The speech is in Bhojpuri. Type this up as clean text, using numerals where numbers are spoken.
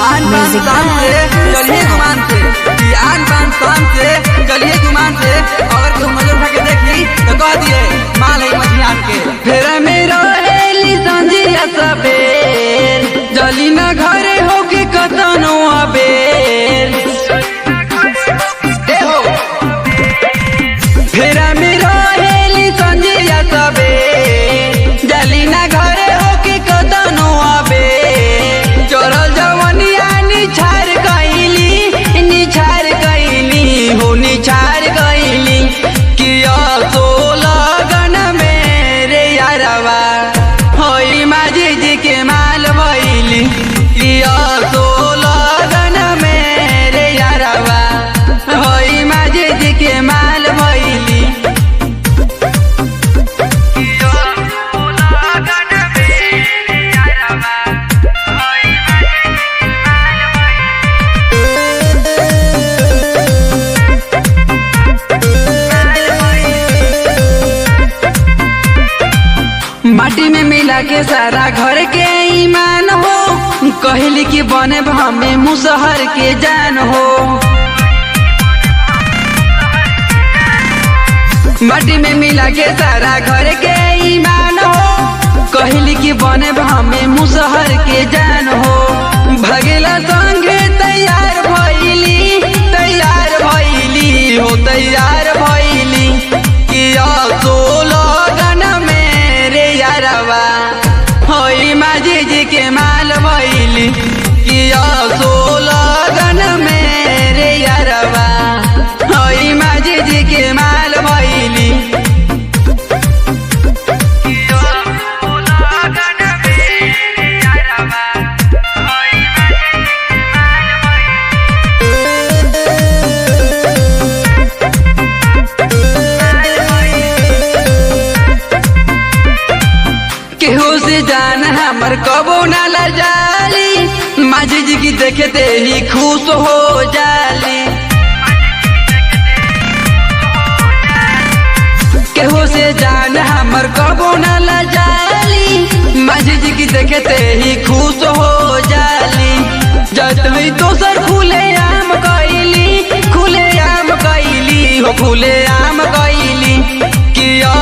आन बान शान से चलिए गुमान से, आन बान शान से चलिए गुमान से। अगर केहू नजर उठा के देखी तो कह दिए माल है मछियान के। फेरा में रहेली संजिया सबेर, जली न घरे होके कतनो अबेर। फेरा में रहेली संजिया सबेर, जली न घरे होके कतनो अबेर। चोरल जवनिया निछार कैली हो निछार कैली किया तो लगन मेरे यारवा होई माझी जी के माल भइली। किया तो लगन मेरे यारवा होई माझी जी के माल भइली। माटी में मिला के सारा घर के ईमान हो, कहली कि बने हमें मुसहर के जान हो। माटी में मिला के सारा घर के ईमान हो, कहली कि बने हमें मुसहर के जान हो। भगेला संगे तैयार भइली हो तैयार भइली। किया तो लगन मेरे यारवा होई माझी जी के माल भइली। किया तो लगन मेरे यारवा होई माझी जी के माल भइली। केहू से जान हमर कबो न लजाली, माझी जी की देखते ही खुश हो जाली। केहू से जान हमर कबो न लजाली, माझी जी की देखते ही खुश हो जाली। जत ही दोसर खुले आम कैली हो खुले आम कैली। किया